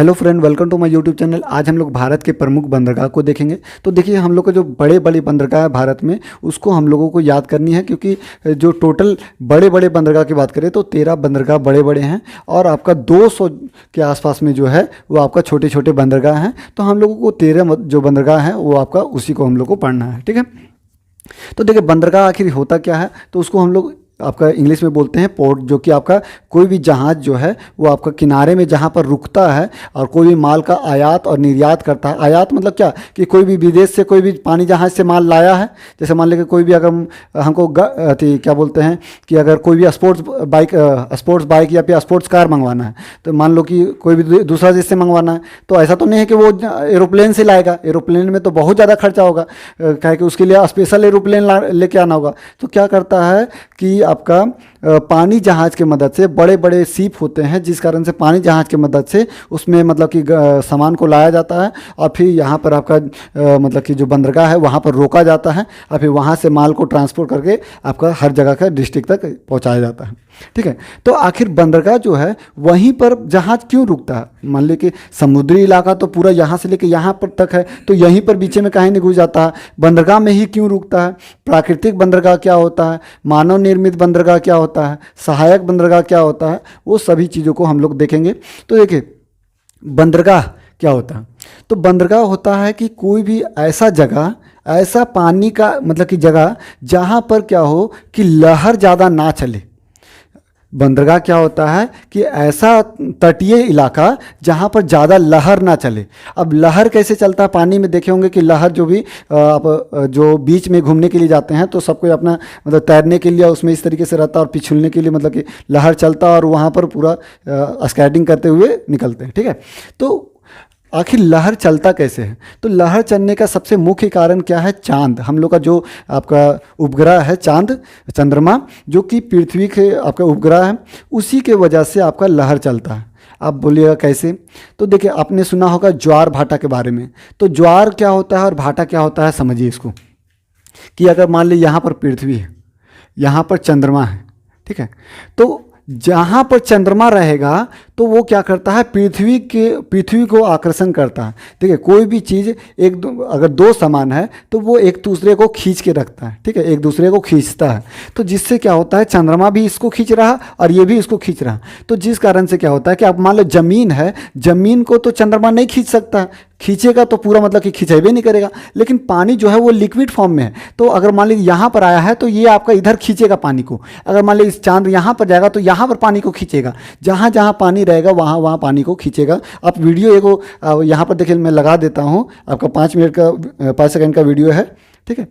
Hello friend, welcome to my YouTube channel. आज हम लोग भारत के प्रमुख बंदरगाह को देखेंगे। तो देखिए, हम लोग को जो बड़े बड़े बंदरगाह है भारत में, उसको हम लोगों को याद करनी है, क्योंकि जो टोटल बड़े बड़े बंदरगाह की बात करें तो 13 बंदरगाह बड़े बड़े हैं और आपका 200 के आसपास में जो है वो आपका छोटे छोटे बंदरगाह हैं। तो हम लोगों को 13 जो बंदरगाह हैं वो आपका उसी को हम लोग को पढ़ना है, ठीक है। तो देखिए, बंदरगाह आखिर होता क्या है, तो उसको हम लोग आपका इंग्लिश में बोलते हैं पोर्ट, जो कि आपका कोई भी जहाज़ जो है वो आपका किनारे में जहाँ पर रुकता है और कोई भी माल का आयात और निर्यात करता है। आयात मतलब क्या, कि कोई भी विदेश से कोई भी पानी जहाज़ से माल लाया है, जैसे मान लीजिए कोई भी अगर हमको क्या बोलते हैं कि अगर कोई भी स्पोर्ट्स बाइक या फिर स्पोर्ट्स कार मंगवाना है, तो मान लो कि कोई भी दूसरा देश से मंगवाना है, तो ऐसा तो नहीं है कि वो एरोप्लेन से लाएगा। एरोप्लेन में तो बहुत ज़्यादा खर्चा होगा, क्या कि उसके लिए स्पेशल एरोप्लेन लेके आना होगा। तो क्या करता है कि आपका पानी जहाज़ के मदद से, बड़े बड़े सीप होते हैं जिस कारण से पानी जहाज़ के मदद से उसमें मतलब कि सामान को लाया जाता है और फिर यहाँ पर आपका मतलब कि जो बंदरगाह है वहाँ पर रोका जाता है और फिर वहाँ से माल को ट्रांसपोर्ट करके आपका हर जगह का डिस्ट्रिक्ट तक पहुँचाया जाता है, ठीक है। तो आखिर बंदरगाह जो है वहीं पर जहाज़ क्यों रुकता है? मान ली कि समुद्री इलाका तो पूरा यहाँ से लेके यहाँ पर तक है, तो यहीं पर बीच में कहीं नहीं घुस जाता है, बंदरगाह में ही क्यों रुकता है? प्राकृतिक बंदरगाह क्या होता है, मानव निर्मित बंदरगाह क्या होता है, सहायक बंदरगाह क्या होता है, वो सभी चीज़ों को हम लोग देखेंगे। तो देखिए, बंदरगाह क्या होता है? तो बंदरगाह होता है कि कोई भी ऐसा जगह, ऐसा पानी का मतलब कि जगह जहाँ पर क्या हो कि लहर ज़्यादा ना चले। बंदरगाह क्या होता है कि ऐसा तटीय इलाका जहाँ पर ज़्यादा लहर ना चले। अब लहर कैसे चलता है पानी में? देखे होंगे कि लहर जो भी आप जो बीच में घूमने के लिए जाते हैं तो सबको अपना मतलब तैरने के लिए उसमें इस तरीके से रहता है और पिछुलने के लिए मतलब कि लहर चलता है और वहाँ पर पूरा स्केटिंग करते हुए निकलते हैं, ठीक है। तो आखिर लहर चलता कैसे है? तो लहर चलने का सबसे मुख्य कारण क्या है? चांद। हम लोग का जो आपका उपग्रह है चांद, चंद्रमा, जो कि पृथ्वी के आपका उपग्रह है, उसी के वजह से आपका लहर चलता है। आप बोलिएगा कैसे? तो देखिए, आपने सुना होगा ज्वार भाटा के बारे में। तो ज्वार क्या होता है और भाटा क्या होता है, समझिए इसको। कि अगर मान लीजिए यहाँ पर पृथ्वी है, यहाँ पर चंद्रमा है, ठीक है। तो जहाँ पर चंद्रमा रहेगा तो वो क्या करता है, पृथ्वी को आकर्षण करता है, ठीक है। कोई भी चीज़ अगर दो समान है तो वो एक दूसरे को खींच के रखता है, ठीक है, एक दूसरे को खींचता है। तो जिससे क्या होता है, चंद्रमा भी इसको खींच रहा और ये भी इसको खींच रहा। तो जिस कारण से क्या होता है कि आप मान लो जमीन है, जमीन को तो चंद्रमा नहीं खींच सकता, खींचेगा तो पूरा मतलब कि खिंचेबे नहीं करेगा। लेकिन पानी जो है वो लिक्विड फॉर्म में है, तो अगर मान लीजिए यहाँ पर आया है तो ये आपका इधर खींचेगा पानी को। अगर मान लीजिए चांद यहाँ पर जाएगा तो यहाँ पर पानी को खींचेगा, जहाँ जहाँ पानी रहेगा वहाँ वहाँ पानी को खींचेगा। आप वीडियो एगो यहाँ पर देखिए, मैं लगा देता हूँ, आपका 5 सेकंड का वीडियो है, ठीक है,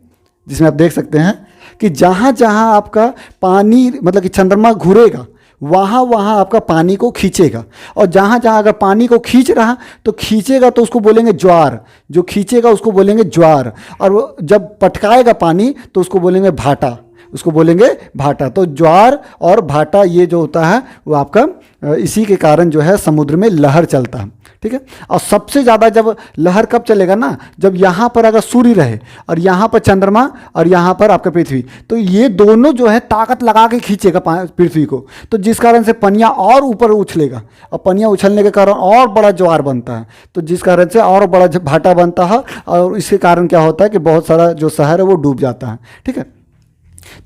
जिसमें आप देख सकते हैं कि जहाँ जहाँ आपका पानी मतलब कि चंद्रमा घूरेगा वहाँ वहाँ आपका पानी को खींचेगा। और जहाँ जहाँ अगर पानी को खींच रहा तो खींचेगा तो उसको बोलेंगे ज्वार, जो खींचेगा उसको बोलेंगे ज्वार, और जब पटकाएगा पानी तो उसको बोलेंगे भाटा, उसको बोलेंगे भाटा। तो ज्वार और भाटा ये जो होता है वो आपका इसी के कारण जो है समुद्र में लहर चलता है, ठीक है। और सबसे ज़्यादा जब लहर कब चलेगा ना, जब यहाँ पर अगर सूर्य रहे और यहाँ पर चंद्रमा और यहाँ पर आपका पृथ्वी, तो ये दोनों जो है ताकत लगा के खींचेगा पृथ्वी को। तो जिस कारण से पनिया और ऊपर उछलेगा और पनिया उछलने के कारण और बड़ा ज्वार बनता है, तो जिस कारण से और बड़ा भाटा बनता है और इसके कारण क्या होता है कि बहुत सारा जो शहर है वो डूब जाता है, ठीक है।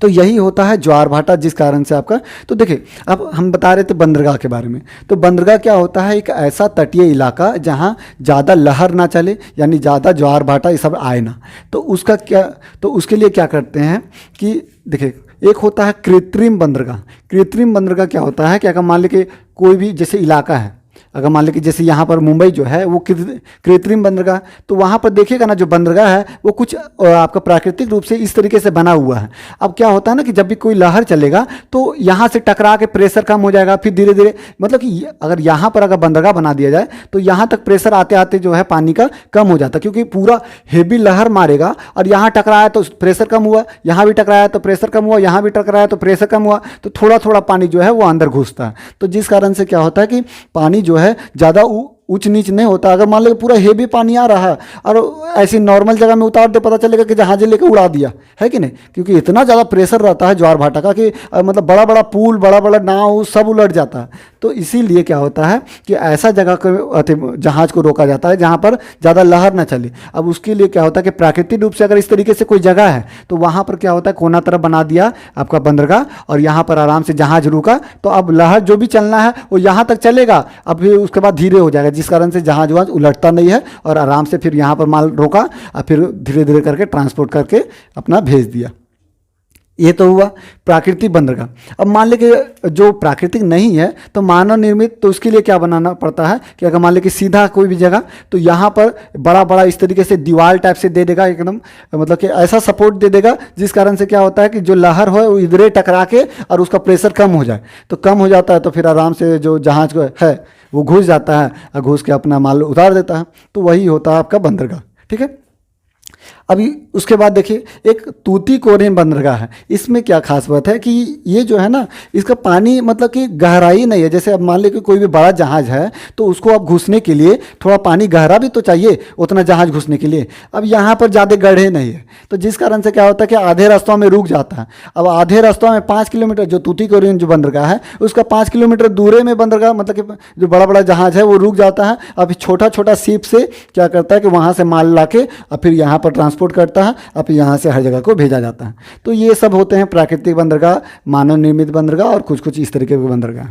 तो यही होता है ज्वार भाटा, जिस कारण से आपका। तो देखिए, अब हम बता रहे थे बंदरगाह के बारे में। तो बंदरगाह क्या होता है, एक ऐसा तटीय इलाका जहाँ ज़्यादा लहर ना चले, यानी ज़्यादा ज्वार भाटा ये सब आए ना। तो उसका क्या, तो उसके लिए क्या करते हैं कि देखिए, एक होता है कृत्रिम बंदरगाह। कृत्रिम बंदरगाह क्या होता है कि अगर मान लीजिए कोई भी जैसे इलाका है, अगर मान लीजिए जैसे यहाँ पर मुंबई जो है वो कृत्रिम बंदरगाह, तो वहाँ पर देखिएगा ना जो बंदरगाह है वो कुछ आपका प्राकृतिक रूप से इस तरीके से बना हुआ है। अब क्या होता है ना कि जब भी कोई लहर चलेगा तो यहाँ से टकरा के प्रेशर कम हो जाएगा, फिर धीरे धीरे मतलब कि अगर यहाँ पर अगर बंदरगाह बना दिया जाए तो यहाँ तक प्रेशर आते आते जो है पानी का कम हो जाता है, क्योंकि पूरा हेवी लहर मारेगा और यहाँ टकराया तो प्रेशर कम हुआ, यहाँ भी टकराया तो प्रेशर कम हुआ, यहाँ भी टकराया तो प्रेशर कम हुआ, तो थोड़ा थोड़ा पानी जो है वो अंदर घुसता है। तो जिस कारण से क्या होता है कि पानी जो है ज़्यादा ऊंच नीच नहीं होता। अगर मान लो पूरा हेवी पानी आ रहा है और ऐसी नॉर्मल जगह में उतार दे, पता चलेगा कि जहाज लेके उड़ा दिया है कि नहीं, क्योंकि इतना ज़्यादा प्रेशर रहता है ज्वार भाटा का कि मतलब बड़ा बड़ा पुल, बड़ा बड़ा नाव सब उलट जाता है। तो इसीलिए क्या होता है कि ऐसा जगह को जहाज को रोका जाता है जहाँ पर ज़्यादा लहर ना चले। अब उसके लिए क्या होता है कि प्राकृतिक रूप से अगर इस तरीके से कोई जगह है तो वहाँ पर क्या होता है, कोना तरफ बना दिया आपका बंदरगाह, और यहाँ पर आराम से जहाज रुका तो अब लहर जो भी चलना है वो यहाँ तक चलेगा, अब फिर उसके बाद धीरे हो जाएगा, जिस कारण से जहाज वहाज उलटता नहीं है, और आराम से फिर यहाँ पर माल रोका और फिर धीरे धीरे करके ट्रांसपोर्ट करके अपना भेज दिया। ये तो हुआ प्राकृतिक बंदरगाह। अब मान ले कि जो प्राकृतिक नहीं है तो मानव निर्मित, तो उसके लिए क्या बनाना पड़ता है कि अगर मान ले कि सीधा कोई भी जगह, तो यहाँ पर बड़ा बड़ा इस तरीके से दीवार टाइप से दे देगा एकदम, मतलब कि ऐसा सपोर्ट दे देगा जिस कारण से क्या होता है कि जो लहर हो वो इधरे टकरा के और उसका प्रेशर कम हो जाए। तो कम हो जाता है तो फिर आराम से जो जहाज को है वो घुस जाता है और घुस के अपना माल उतार देता है। तो वही होता है आपका बंदरगाह। ठीक है, अभी उसके बाद देखिए एक तूतीकोरिन बंदरगाह है। इसमें क्या खास बात है कि ये जो है ना, इसका पानी मतलब कि गहराई नहीं है। जैसे अब मान लीजिए कि कोई भी बड़ा जहाज है तो उसको अब घुसने के लिए थोड़ा पानी गहरा भी तो चाहिए उतना जहाज घुसने के लिए। अब यहाँ पर ज़्यादा गड्ढे नहीं है, तो जिस कारण से क्या होता है कि आधे रास्तों में रुक जाता है। अब आधे रास्तों में 5 किलोमीटर जो तूतीकोरिन जो बंदरगाह है उसका 5 किलोमीटर दूरे में बंदरगाह, मतलब कि जो बड़ा बड़ा जहाज है वो रुक जाता है। अब छोटा छोटा सीप से क्या करता है कि वहाँ से माल ला के और फिर यहाँ पर ट्रांसपोर्ट करता है, अब यहाँ से हर जगह को भेजा जाता है। तो ये सब होते हैं प्राकृतिक बंदरगाह, मानव निर्मित बंदरगाह और कुछ कुछ इस तरीके के बंदरगाह।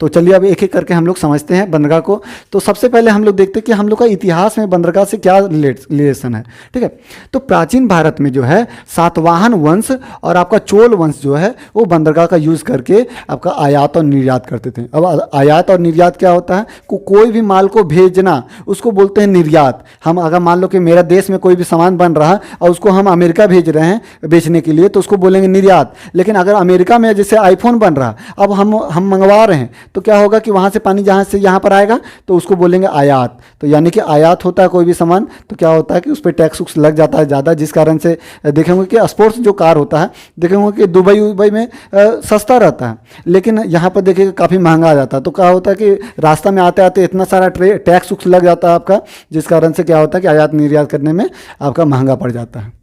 तो चलिए अब एक एक करके हम लोग समझते हैं बंदरगाह को। तो सबसे पहले हम लोग देखते हैं कि हम लोग का इतिहास में बंदरगाह से क्या रिलेशन है। ठीक है, तो प्राचीन भारत में जो है सातवाहन वंश और आपका चोल वंश जो है वो बंदरगाह का यूज़ करके आपका आयात और निर्यात करते थे। अब आयात और निर्यात क्या होता है, कोई भी माल को भेजना उसको बोलते हैं निर्यात। हम अगर मान लो कि मेरा देश में कोई भी सामान बन रहा है और उसको हम अमेरिका भेज रहे हैं बेचने के लिए तो उसको बोलेंगे निर्यात। लेकिन अगर अमेरिका में जैसे आईफोन बन रहा, अब हम मंगवा रहे हैं तो क्या होगा कि वहाँ से पानी जहाज से यहाँ पर आएगा तो उसको बोलेंगे आयात। तो यानी कि आयात होता है कोई भी सामान, तो क्या होता है कि उस पर टैक्स उक्स लग जाता है ज़्यादा, जिस कारण से देखेंगे कि स्पोर्ट्स जो कार होता है देखेंगे कि दुबई में सस्ता रहता है, लेकिन यहाँ पर देखिए काफ़ी महंगा आ जाता है। तो क्या होता है कि रास्ता में आते आते इतना सारा टैक्स उक्स लग जाता है आपका, जिस कारण से क्या होता है कि आयात निर्यात करने में आपका महंगा पड़ जाता है।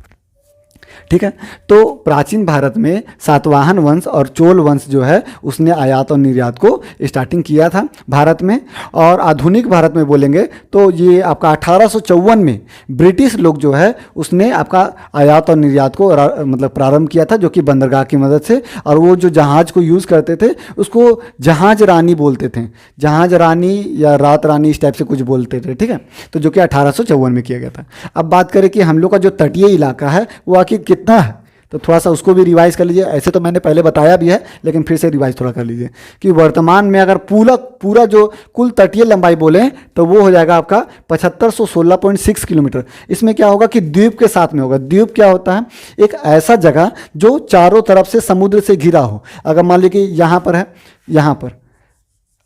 ठीक है, तो प्राचीन भारत में सातवाहन वंश और चोल वंश जो है उसने आयात और निर्यात को स्टार्टिंग किया था भारत में। और आधुनिक भारत में बोलेंगे तो ये आपका 1854 में ब्रिटिश लोग जो है उसने आपका आयात और निर्यात को मतलब प्रारंभ किया था, जो कि बंदरगाह की मदद से। और वो जो जहाज़ को यूज़ करते थे उसको जहाज रानी बोलते थे, जहाज रानी या रात रानी इस टाइप से कुछ बोलते थे। ठीक है, तो जो कि 1854 में किया गया था। अब बात करें कि हम लोग का जो तटीय इलाका है वो आखिर कितना है, तो थोड़ा सा उसको भी रिवाइज कर लीजिए। ऐसे तो मैंने पहले बताया भी है लेकिन फिर से रिवाइज थोड़ा कर लीजिए कि वर्तमान में अगर पूरा जो कुल तटीय लंबाई बोले तो वो हो जाएगा आपका 7516.6 किलोमीटर। इसमें क्या होगा कि द्वीप के साथ में होगा। द्वीप क्या होता है, एक ऐसा जगह जो चारों तरफ से समुद्र से घिरा हो। अगर मान लीजिए कि यहाँ पर है, यहाँ पर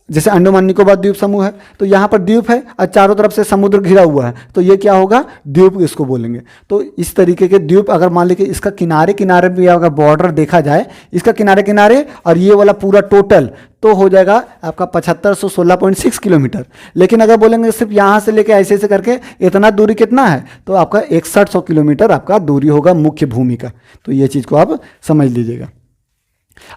जैसे अंडमान निकोबार द्वीप समूह है तो यहाँ पर द्वीप है और चारों तरफ से समुद्र घिरा हुआ है, तो ये क्या होगा, द्वीप इसको बोलेंगे। तो इस तरीके के द्वीप अगर मान लीजिए इसका किनारे किनारे भी अगर बॉर्डर देखा जाए, इसका किनारे किनारे और ये वाला पूरा टोटल तो हो जाएगा आपका 7516.6 किलोमीटर। लेकिन अगर बोलेंगे सिर्फ यहाँ से लेके ऐसे करके इतना दूरी कितना है, तो आपका 6100 किलोमीटर आपका दूरी होगा मुख्य भूमि का। तो ये चीज़ को आप समझ लीजिएगा।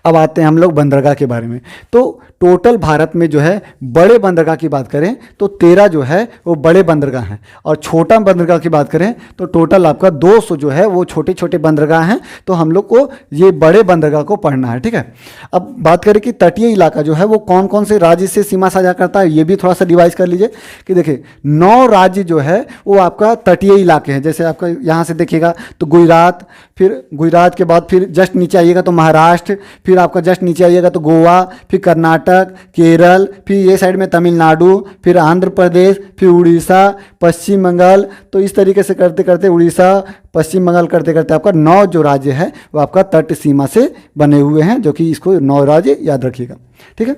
अब आते हैं हम लोग बंदरगाह के बारे में। तो टोटल भारत में जो है बड़े बंदरगाह की बात करें तो 13 जो है वो बड़े बंदरगाह हैं, और छोटा बंदरगाह की बात करें तो टोटल आपका 200 जो है वो छोटे छोटे बंदरगाह हैं। तो हम लोग को ये बड़े बंदरगाह को पढ़ना है। ठीक है, अब बात करें कि तटीय इलाका जो है वो कौन कौन से राज्य से सीमा साझा करता है, ये भी थोड़ा सा रिवाइज कर लीजिए कि देखिए 9 राज्य जो है वो आपका तटीय इलाके हैं। जैसे आपका यहाँ से देखिएगा तो गुजरात, फिर गुजरात के बाद फिर जस्ट नीचे आइएगा तो महाराष्ट्र, फिर आपका जस्ट नीचे आइएगा तो गोवा, फिर कर्नाटक, केरल, फिर ये साइड में तमिलनाडु, फिर आंध्र प्रदेश, फिर उड़ीसा, पश्चिम बंगाल। तो इस तरीके से करते करते उड़ीसा, पश्चिम बंगाल करते करते आपका 9 जो राज्य है वो आपका तट सीमा से बने हुए हैं, जो कि इसको 9 राज्य याद रखिएगा। ठीक है,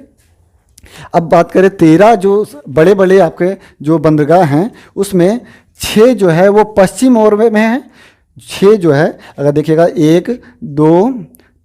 अब बात करें 13 जो बड़े बड़े आपके जो बंदरगाह हैं उसमें 6 जो है वो पश्चिम ओर में है। 6 जो है अगर देखिएगा 1 2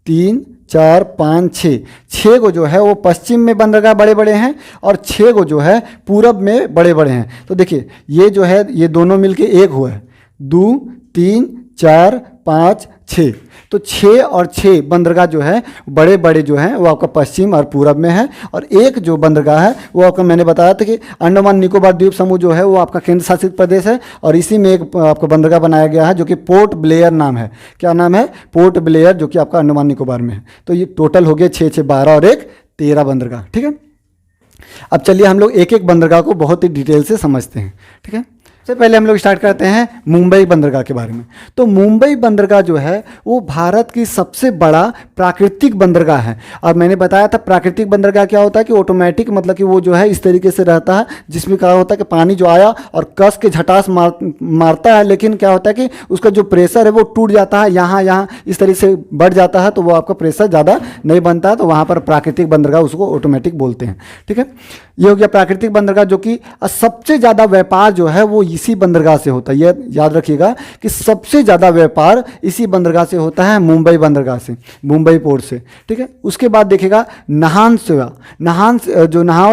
3 4 5 6, 6 को जो है वो पश्चिम में बंदरगाह बड़े बड़े हैं और 6 को जो है पूरब में बड़े बड़े हैं। तो देखिए ये जो है ये दोनों मिलके एक हुआ है, 2 3 4 5 6, तो 6 और 6 बंदरगाह जो है बड़े बड़े जो हैं वो आपका पश्चिम और पूरब में है। और एक जो बंदरगाह है वो आपका मैंने बताया था कि अंडमान निकोबार द्वीप समूह जो है वो आपका केंद्र शासित प्रदेश है और इसी में एक आपका बंदरगाह बनाया गया है जो कि पोर्ट ब्लेयर नाम है। क्या नाम है? पोर्ट ब्लेयर, जो कि आपका अंडमान निकोबार में है। तो ये टोटल हो गया 6 6 12 और 1 13 बंदरगाह। ठीक है, अब चलिए हम लोग एक एक बंदरगाह को बहुत ही डिटेल से समझते हैं। ठीक है, सबसे पहले हम लोग स्टार्ट करते हैं मुंबई बंदरगाह के बारे में। तो मुंबई बंदरगाह जो है वो भारत की सबसे बड़ा प्राकृतिक बंदरगाह है। और मैंने बताया था प्राकृतिक बंदरगाह क्या होता है कि ऑटोमेटिक, मतलब कि वो जो है इस तरीके से रहता है जिसमें क्या होता है कि पानी जो आया और कस के झटास मारता है, लेकिन क्या होता है कि उसका जो प्रेशर है वो टूट जाता है, यहाँ इस तरीके से बढ़ जाता है, तो वो आपका प्रेशर ज़्यादा नहीं बनता है, तो वहाँ पर प्राकृतिक बंदरगाह उसको ऑटोमेटिक बोलते हैं। ठीक है, ये हो गया प्राकृतिक बंदरगाह, जो कि सबसे ज़्यादा व्यापार जो है वो इसी बंदरगाह से होता है। ये याद रखिएगा कि सबसे ज़्यादा व्यापार इसी बंदरगाह से होता है, मुंबई बंदरगाह से, मुंबई पोर्ट से। ठीक है, उसके बाद देखिएगा नाहन सेवा, नाहन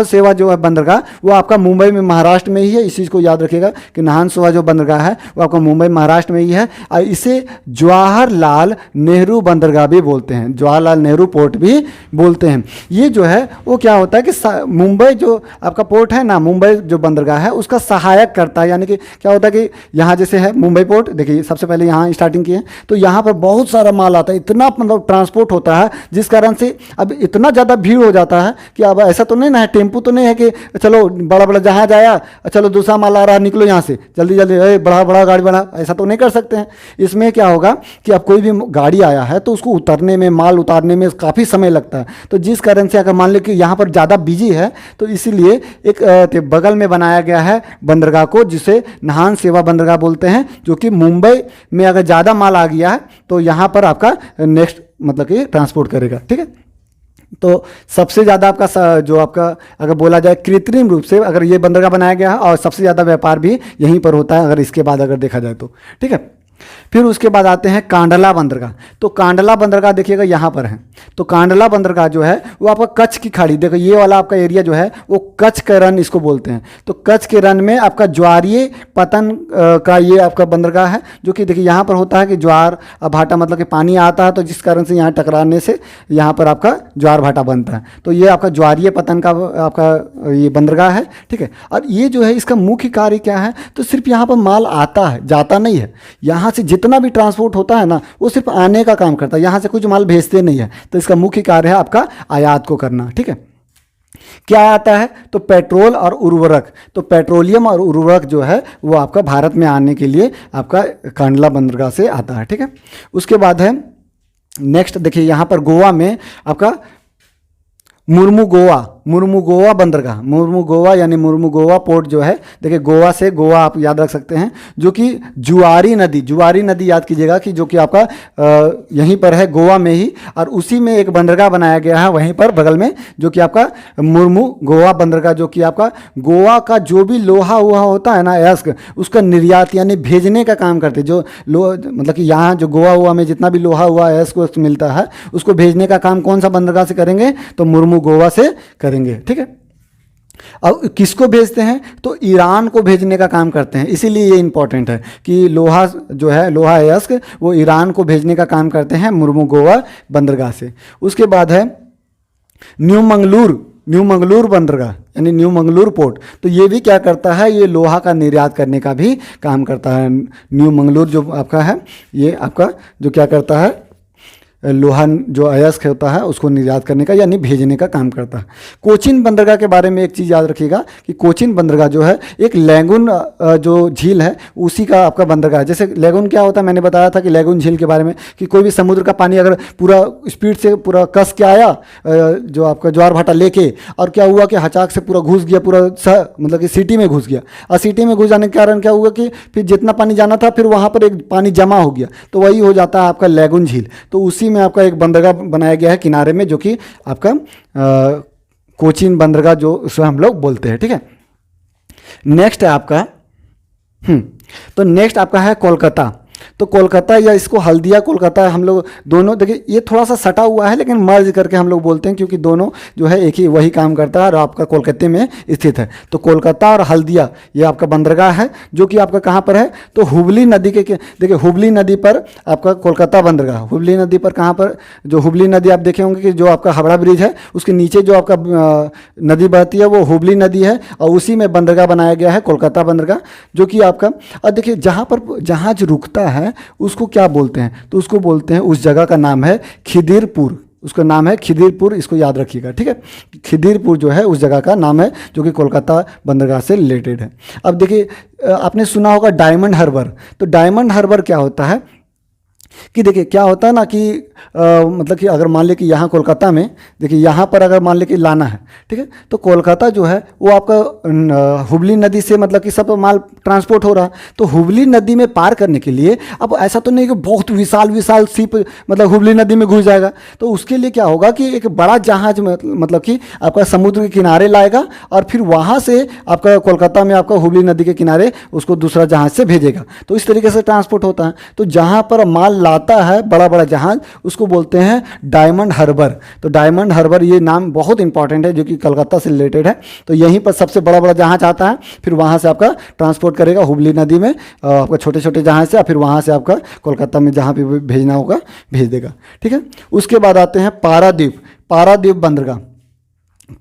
सेवा जो है बंदरगाह वो आपका मुंबई में महाराष्ट्र में ही है। इस चीज़ को याद रखिएगा कि नाहन सेवा जो बंदरगाह है वो आपका मुंबई महाराष्ट्र में ही है। और इसे जवाहरलाल नेहरू बंदरगाह भी बोलते हैं, जवाहरलाल नेहरू पोर्ट भी बोलते हैं। ये जो है वो क्या होता है कि मुंबई जो आपका पोर्ट है ना, मुंबई जो बंदरगाह है उसका सहायक करता है। यानी कि क्या होता है कि यहाँ जैसे है मुंबई पोर्ट, देखिए सबसे पहले यहाँ स्टार्टिंग की है तो यहाँ पर बहुत सारा माल आता है, इतना मतलब ट्रांसपोर्ट होता है जिस कारण से अब इतना ज़्यादा भीड़ हो जाता है कि अब ऐसा तो नहीं ना है, टेम्पू तो नहीं है कि चलो बड़ा बड़ा जहाज आया, चलो दूसरा माल आ रहा है निकलो यहाँ से जल्दी जल्दी, बड़ा बड़ा गाड़ी बड़ा, ऐसा तो नहीं कर सकते हैं। इसमें क्या होगा कि अब कोई भी गाड़ी आया है तो उसको उतरने में, माल उतारने में काफ़ी समय लगता है। तो जिस कारण से अगर मान लो कि यहाँ पर ज़्यादा बिजी है तो इसीलिए एक बगल में बनाया गया है बंदरगाह को, जिसे नाहन सेवा बंदरगाह बोलते हैं, जो कि मुंबई में अगर ज़्यादा माल आ गया है तो यहाँ पर आपका नेक्स्ट मतलब कि ट्रांसपोर्ट करेगा। ठीक है, तो सबसे ज़्यादा आपका जो आपका अगर बोला जाए कृत्रिम रूप से अगर ये बंदरगाह बनाया गया है और सबसे ज़्यादा व्यापार भी यहीं पर होता है अगर इसके बाद अगर देखा जाए तो। ठीक है, फिर उसके बाद आते हैं कांडला बंदरगाह। तो कांडला बंदरगाह देखिएगा यहाँ पर है। तो कांडला बंदरगाह जो है वो आपका कच्छ की खाड़ी, देखो ये वाला आपका एरिया जो है वो कच्छ के रन इसको बोलते हैं। तो कच्छ के रन में आपका ज्वारीय पतन का ये आपका बंदरगाह है, जो कि देखिए यहाँ पर होता है कि ज्वार भाटा मतलब कि पानी आता है तो जिस कारण से यहाँ टकराने से यहाँ पर आपका ज्वार भाटा बनता है। तो ये आपका ज्वारीय पतन का आपका ये बंदरगाह है। ठीक है, और ये जो है इसका मुख्य कार्य क्या है, तो सिर्फ यहाँ पर माल आता है, जाता नहीं है। यहाँ से जितना भी ट्रांसपोर्ट होता है ना वो सिर्फ आने का काम करता है, यहाँ से कुछ माल भेजते नहीं है। तो इसका मुख्य कार्य है आपका आयात को करना। ठीक है, क्या आता है तो पेट्रोल और उर्वरक। तो पेट्रोलियम और उर्वरक जो है वो आपका भारत में आने के लिए आपका कांडला बंदरगाह से आता है। ठीक है, उसके बाद है नेक्स्ट देखिए यहाँ पर गोवा में आपका मुर्मू गोवा बंदरगाह, मुर्मू गोवा यानी मुर्मू गोवा पोर्ट जो है, देखिए गोवा से गोवा आप याद रख सकते हैं, जो कि जुआरी नदी याद कीजिएगा कि जो कि आपका यहीं पर है गोवा में ही, और उसी में एक बंदरगाह बनाया गया है वहीं पर बगल में, जो कि आपका मुर्मू गोवा बंदरगाह, जो कि आपका गोवा का जो भी लोहा वोहा होता है ना अयस्क, उसका निर्यात यानी भेजने का काम करते हैं। जो मतलब कि यहाँ जो गोवा हुआ में जितना भी लोहा हुआ अयस्क मिलता है उसको भेजने का काम कौन सा बंदरगाह से करेंगे, तो मुर्मू गोवा से करेंगे। ठीक है, अब किसको भेजते हैं तो ईरान को भेजने का काम करते हैं। इसीलिए ये इंपॉर्टेंट है कि लोहा जो है लोहा अयस्क वो ईरान को भेजने का काम करते हैं मुर्मू गोवा बंदरगाह से। उसके बाद है न्यू मंगलूर बंदरगाह यानी न्यू मंगलूर पोर्ट। तो ये भी क्या करता है, ये लोहा का निर्यात करने का भी काम करता है। न्यू मंगलूर जो आपका है ये आपका जो क्या करता है, लोहा जो अयस्क होता है उसको निर्यात करने का यानी भेजने का काम करता है। कोचिन बंदरगाह के बारे में एक चीज़ याद रखिएगा कि कोचिन बंदरगाह जो है एक लैगून जो झील है उसी का आपका बंदरगाह है। जैसे लैगून क्या होता है, मैंने बताया था कि लैगून झील के बारे में कि कोई भी समुद्र का पानी अगर पूरा स्पीड से पूरा कस के आया जो आपका ज्वार भाटा लेके, और क्या हुआ कि हचाक से पूरा घुस गया, पूरा मतलब कि सिटी में घुस गया, और सिटी में घुस जाने के कारण क्या हुआ कि फिर जितना पानी जाना था फिर वहाँ पर एक पानी जमा हो गया, तो वही हो जाता है आपका लैगून झील। तो उसी में आपका एक बंदरगाह बनाया गया है किनारे में, जो कि आपका कोचिन बंदरगाह जो उसे हम लोग बोलते हैं। ठीक है, नेक्स्ट है आपका तो नेक्स्ट आपका है कोलकाता। तो कोलकाता या इसको हल्दिया कोलकाता हम लोग दोनों, देखिए ये थोड़ा सा सटा हुआ है लेकिन मर्ज करके हम लोग बोलते हैं, क्योंकि दोनों जो है एक ही वही काम करता है और आपका कोलकाता में स्थित है। तो कोलकाता और हल्दिया ये आपका बंदरगाह है, जो कि आपका कहाँ पर है, तो हुबली नदी के देखिए हुबली नदी पर आपका कोलकाता बंदरगाह, हुबली नदी पर कहाँ पर, जो हुबली नदी आप देखे होंगे कि जो आपका हावड़ा ब्रिज है उसके नीचे जो आपका नदी बहती है वो हुबली नदी है, और उसी में बंदरगाह बनाया गया है कोलकाता बंदरगाह, जो कि आपका। और देखिए जहाँ पर जहाज रुकता है उसको क्या बोलते हैं, तो उसको बोलते हैं, उस जगह का नाम है खिदिरपुर, उसका नाम है खिदिरपुर, इसको याद रखिएगा, ठीक है। खिदिरपुर जो है उस जगह का नाम है, जो कि कोलकाता बंदरगाह से रिलेटेड है। अब देखिए आपने सुना होगा डायमंड हार्बर, तो डायमंड हार्बर क्या होता है कि देखिए क्या होता है ना कि मतलब कि अगर मान ले कि यहाँ कोलकाता में, देखिए यहाँ पर अगर मान ले कि लाना है, ठीक है, तो कोलकाता जो है वो आपका हुबली नदी से मतलब कि सब माल ट्रांसपोर्ट हो रहा, तो हुबली नदी में पार करने के लिए अब ऐसा तो नहीं कि बहुत विशाल विशाल शिप मतलब हुबली नदी में घुस जाएगा, तो उसके लिए क्या होगा कि एक बड़ा जहाज मतलब कि आपका समुद्र के किनारे लाएगा और फिर वहाँ से आपका कोलकाता में आपका हुबली नदी के किनारे उसको दूसरा जहाज से भेजेगा, तो इस तरीके से ट्रांसपोर्ट होता है। तो जहाँ पर माल लाता है बड़ा बड़ा जहाज उसको बोलते हैं डायमंड हार्बर। तो डायमंड हार्बर ये नाम बहुत इंपॉर्टेंट है, जो कि कलकत्ता से रिलेटेड है। तो यहीं पर सबसे बड़ा बड़ा जहाज आता है, फिर वहाँ से आपका ट्रांसपोर्ट करेगा हुबली नदी में आपका छोटे छोटे जहाज से, और फिर वहाँ से आपका कोलकाता में जहाँ पे भेजना होगा भेज देगा, ठीक है। उसके बाद आते हैं पारादीप, पारादीप बंदरगाह।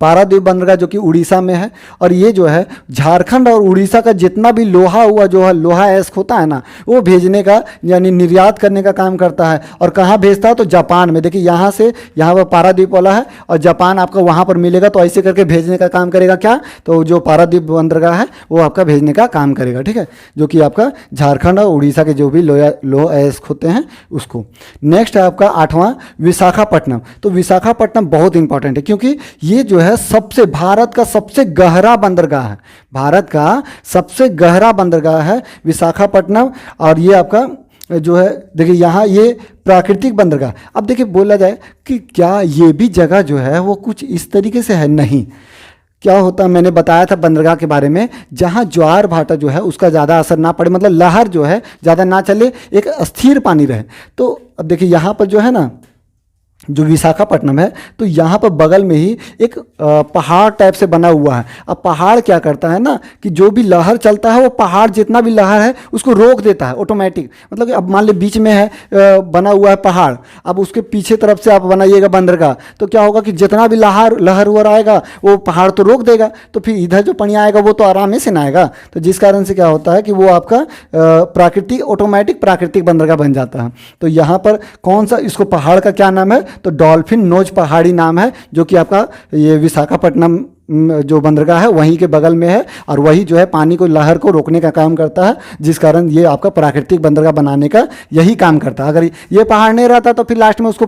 पारादीप बंदरगाह जो कि उड़ीसा में है, और ये जो है झारखंड और उड़ीसा का जितना भी लोहा हुआ जो है लोहा एस्क होता है ना, वो भेजने का यानी निर्यात करने का काम करता है। और कहाँ भेजता है, तो जापान में। देखिए यहाँ से यहाँ पर पारादीप वाला है और जापान आपका वहाँ पर मिलेगा, तो ऐसे करके भेजने का काम करेगा क्या, तो जो पारादीप बंदरगाह है वो आपका भेजने का काम करेगा, ठीक है, जो कि आपका झारखंड और उड़ीसा के जो भी लोहा एस्क होते हैं उसको। नेक्स्ट है आपका 8वां विशाखापट्टनम। तो विशाखापट्टनम बहुत इंपॉर्टेंट है, क्योंकि ये जो है सबसे भारत का सबसे गहरा बंदरगाह है, भारत का सबसे गहरा बंदरगाह है विशाखापट्टनम। और ये आपका जो है देखिए यहाँ ये प्राकृतिक बंदरगाह। अब देखिए बोला जाए कि क्या ये भी जगह जो है वो कुछ इस तरीके से है, नहीं। क्या होता, मैंने बताया था बंदरगाह के बारे में, जहाँ ज्वार भाटा जो है उसका ज़्यादा असर ना पड़े, मतलब लहर जो है ज़्यादा ना चले, एक स्थिर पानी रहे। तो अब देखिए यहाँ पर जो है ना जो विशाखापट्टनम है, तो यहाँ पर बगल में ही एक पहाड़ टाइप से बना हुआ है। अब पहाड़ क्या करता है ना कि जो भी लहर चलता है वो पहाड़ जितना भी लहर है उसको रोक देता है ऑटोमेटिक। मतलब कि अब मान ली बीच में है बना हुआ है पहाड़, अब उसके पीछे तरफ से आप बनाइएगा बंदरगाह, तो क्या होगा कि जितना भी लहर हुआ आएगा वो पहाड़ तो रोक देगा, तो फिर इधर जो पानी आएगा वो तो आराम से ना आएगा। तो जिस कारण से क्या होता है कि वो आपका प्राकृतिक ऑटोमेटिक प्राकृतिक बंदरगाह बन जाता है। तो यहाँ पर कौन सा, इसको पहाड़ का क्या नाम है, तो डॉल्फिन नोज पहाड़ी नाम है, जो कि आपका ये विशाखापट्टनम जो बंदरगाह है वहीं के बगल में है, और वही जो है पानी को लहर को रोकने का काम करता है, जिस कारण ये आपका प्राकृतिक बंदरगाह बनाने का यही काम करता है। अगर ये पहाड़ नहीं रहता तो फिर लास्ट में उसको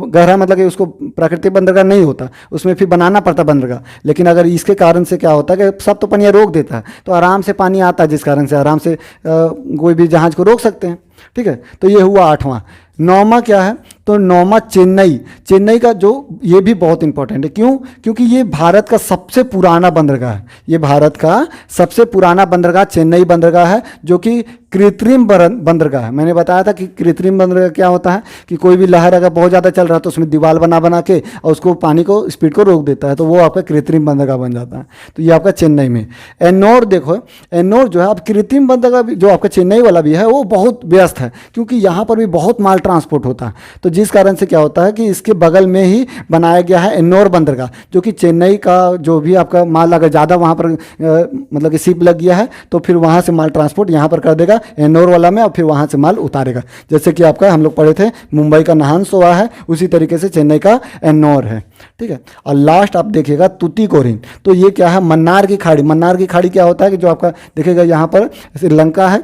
गहरा मतलब कि उसको प्राकृतिक बंदरगाह नहीं होता, उसमें फिर बनाना पड़ता बंदरगाह। लेकिन अगर इसके कारण से क्या होता है कि सब तो पानी रोक देता है, तो आराम से पानी आता है, जिस कारण से आराम से कोई भी जहाज को रोक सकते हैं, ठीक है। तो ये हुआ 8वां। 9वां क्या है, तो 9वां चेन्नई। चेन्नई का जो ये भी बहुत इंपॉर्टेंट है, क्यों, क्योंकि ये भारत का सबसे पुराना बंदरगाह है। ये भारत का सबसे पुराना बंदरगाह चेन्नई बंदरगाह है, जो कि कृत्रिम बंदरगाह है। मैंने बताया था कि कृत्रिम बंदरगाह क्या होता है कि कोई भी लहर अगर बहुत ज़्यादा चल रहा है तो उसमें दीवार बना के और उसको पानी को स्पीड को रोक देता है, तो वो आपका कृत्रिम बंदरगाह बन जाता है। तो ये आपका चेन्नई में। एन्नौर देखो, एन्नौर जो है अब कृत्रिम बंदरगाह जो आपका चेन्नई वाला भी है वो बहुत व्यस्त है, क्योंकि यहाँ पर भी बहुत माल ट्रांसपोर्ट होता है। तो जिस कारण से क्या होता है कि इसके बगल में ही बनाया गया है एन्नौर बंदरगाह, जो कि चेन्नई का जो भी आपका माल अगर ज़्यादा वहाँ पर मतलब कि शिप लग गया है तो फिर वहाँ से माल ट्रांसपोर्ट यहाँ पर कर देगा एन्नौर वाला में, और फिर वहाँ से माल उतारेगा। जैसे कि आपका हम लोग पढ़े थे मुंबई का नहानसोआ है, उसी तरीके से चेन्नई का एन्नौर है, ठीक है। और लास्ट आप देखिएगा तुतीकोरिन। तो ये क्या है, मन्नार की खाड़ी। मन्नार की खाड़ी क्या होता है कि जो आपका देखिएगा यहाँ पर श्रीलंका है,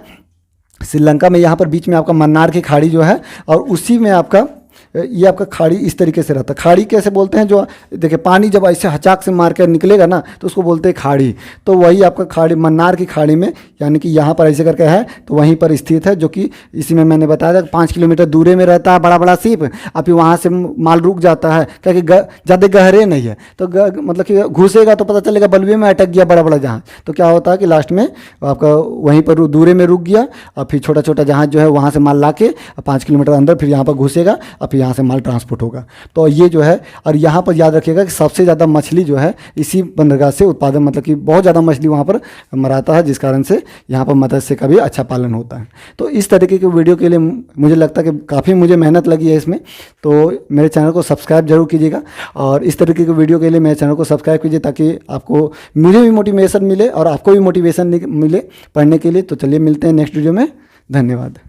श्रीलंका में यहाँ पर बीच में आपका मन्नार की खाड़ी जो है, और उसी में आपका ये आपका खाड़ी इस तरीके से रहता है। खाड़ी कैसे बोलते हैं, जो देखिए पानी जब ऐसे हचाक से मार कर निकलेगा ना तो उसको बोलते हैं खाड़ी। तो वही आपका खाड़ी, मन्नार की खाड़ी में, यानी कि यहाँ पर ऐसे करके है तो वहीं पर स्थित है, जो कि इसी में मैंने बताया था 5 किलोमीटर दूरी में रहता है बड़ा बड़ा सीप। अब फिर वहाँ से माल रुक जाता है, क्योंकि ज़्यादा गहरे नहीं है, तो मतलब कि घुसेगा तो पता चलेगा बलवे में अटक गया बड़ा बड़ा जहाज, तो क्या होता है कि लास्ट में आपका वहीं पर दूरे में रुक गया, और फिर छोटा छोटा जहाज जो है वहाँ से माल ला के 5 किलोमीटर अंदर फिर यहाँ पर घुसेगा, और फिर यहाँ से माल ट्रांसपोर्ट होगा। तो ये जो है, और यहाँ पर याद रखिएगा कि सबसे ज़्यादा मछली जो है इसी बंदरगाह से उत्पादन, मतलब कि बहुत ज़्यादा मछली वहाँ पर मराता है, जिस कारण से यहाँ पर मत्स्य का भी अच्छा पालन होता है। तो इस तरीके के वीडियो के लिए मुझे लगता है कि काफ़ी मुझे मेहनत लगी है इसमें, तो मेरे चैनल को सब्सक्राइब जरूर कीजिएगा, और इस तरीके के वीडियो के लिए मेरे चैनल को सब्सक्राइब कीजिए, ताकि आपको, मुझे भी मोटिवेशन मिले और आपको भी मोटिवेशन मिले पढ़ने के लिए। तो चलिए मिलते हैं नेक्स्ट वीडियो में, धन्यवाद।